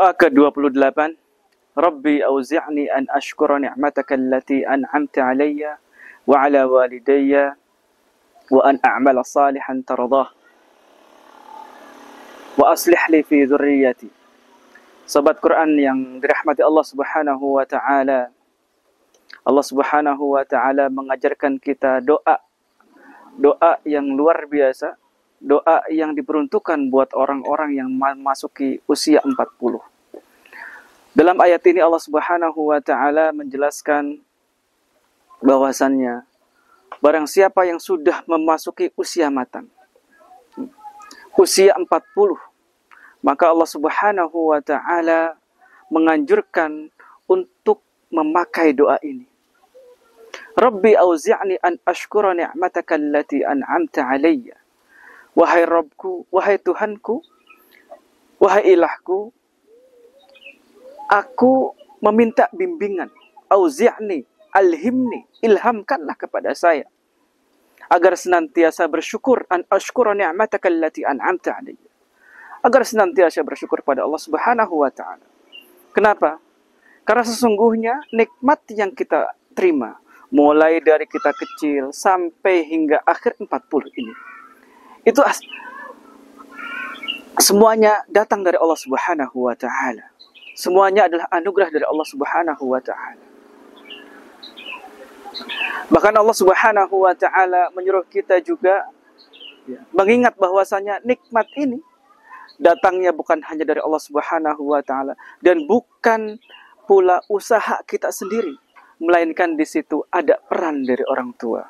Doa ke-28. Rabbi auzi'ni an ashkura ni'mataka allati an'amta alayya wa ala walidayya wa an a'mala salihan tardah wa aslih li fi dhurriyyati. Sobat Quran yang dirahmati Allah Subhanahu wa taala. Allah Subhanahu wa taala mengajarkan kita doa yang luar biasa, doa yang diperuntukkan buat orang-orang yang memasuki usia 40. Dalam ayat ini Allah Subhanahu wa taala menjelaskan bahwasannya barang siapa yang sudah memasuki usia matang, usia 40, maka Allah Subhanahu wa taala menganjurkan untuk memakai doa ini. Rabbi auzi'ni an ashkura ni'mataka allati an'amta alayya. Wahai Rabbku, wahai Tuhanku, wahai ilahku, aku meminta bimbingan. Auzi'ni, alhimni, ilhamkanlah kepada saya agar senantiasa bersyukur, an ashkura ni'mataka allati an'amta alayya. Agar senantiasa bersyukur pada Allah Subhanahu wa taala. Kenapa? Karena sesungguhnya nikmat yang kita terima mulai dari kita kecil sampai hingga akhir 40 ini, itu semuanya datang dari Allah Subhanahu wa taala. Semuanya adalah anugerah dari Allah Subhanahu wa taala. Bahkan Allah Subhanahu wa taala menyuruh kita juga mengingat bahwasanya nikmat ini datangnya bukan hanya dari Allah Subhanahu wa taala dan bukan pula usaha kita sendiri, melainkan di situ ada peran dari orang tua.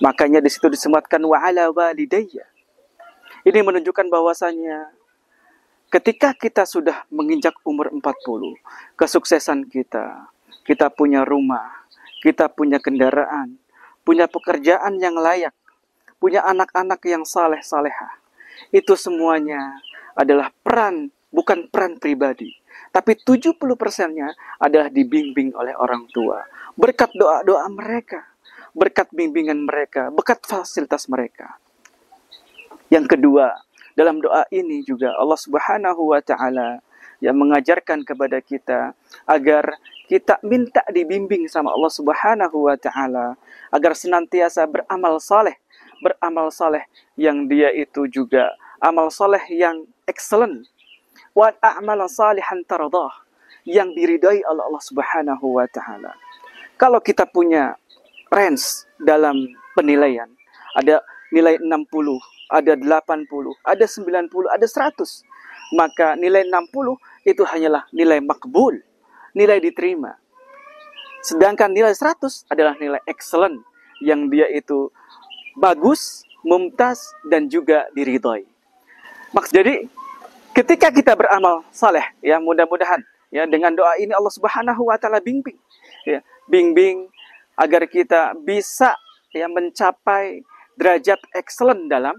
Makanya di situ disematkan wa ala walidayya. Ini menunjukkan bahwasanya ketika kita sudah menginjak umur 40, kesuksesan kita punya rumah, kita punya kendaraan, punya pekerjaan yang layak, punya anak-anak yang saleh-salehah. Itu semuanya adalah peran, bukan peran pribadi. Tapi 70%-nya adalah dibimbing oleh orang tua. Berkat doa-doa mereka, berkat bimbingan mereka, berkat fasilitas mereka. Yang kedua, dalam doa ini juga Allah Subhanahu wa taala yang mengajarkan kepada kita agar kita minta dibimbing sama Allah Subhanahu wa taala agar senantiasa beramal saleh yang dia itu juga amal saleh yang excellent. Wa a'mala salihan tardah, yang diridai oleh Allah Subhanahu wa taala. Kalau kita punya range dalam penilaian, ada nilai 60, ada 80, ada 90, ada 100. Maka nilai 60 itu hanyalah nilai makbul, nilai diterima. Sedangkan nilai 100 adalah nilai excellent, yang dia itu bagus, mumtaz, dan juga diridai. Jadi ketika kita beramal saleh, ya mudah-mudahan ya dengan doa ini Allah Subhanahu wa taala bimbing agar kita bisa ya mencapai derajat excellent dalam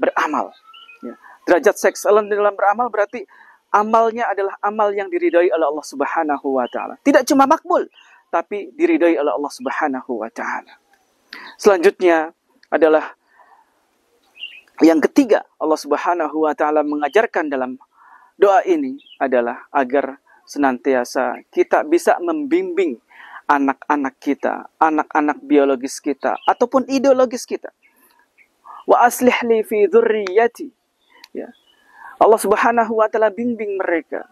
beramal. Ya. Derajat excellent dalam beramal berarti amalnya adalah amal yang diridhai oleh Allah Subhanahu wa taala. Tidak cuma makbul, tapi diridhai oleh Allah Subhanahu wa taala. Selanjutnya adalah yang ketiga, Allah Subhanahu wa taala mengajarkan dalam doa ini adalah agar senantiasa kita bisa membimbing anak-anak kita, anak-anak biologis kita ataupun ideologis kita. Wa aslih li fi dhurriyyati. Ya. Allah Subhanahu wa taala bimbing mereka.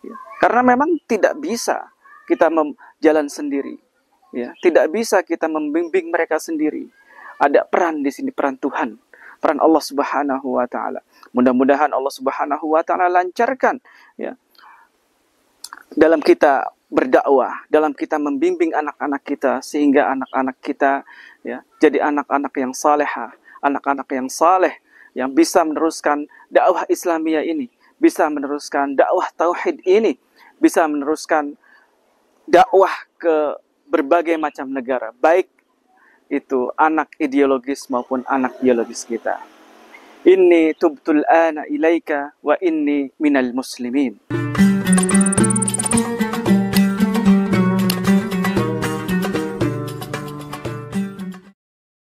Ya. Karena memang tidak bisa kita jalan sendiri. Ya, tidak bisa kita membimbing mereka sendiri. Ada peran di sini, peran Tuhan. Peran Allah Subhanahu wa taala. Mudah-mudahan Allah Subhanahu wa taala lancarkan ya dalam kita berdakwah, dalam kita membimbing anak-anak kita sehingga anak-anak kita ya jadi anak-anak yang salehah, anak-anak yang saleh yang bisa meneruskan dakwah Islamiyah ini, bisa meneruskan dakwah tauhid ini, bisa meneruskan dakwah ke berbagai macam negara, baik itu anak ideologis maupun anak biologis kita. Inni tubtul ana ilaika wa inni minal muslimin.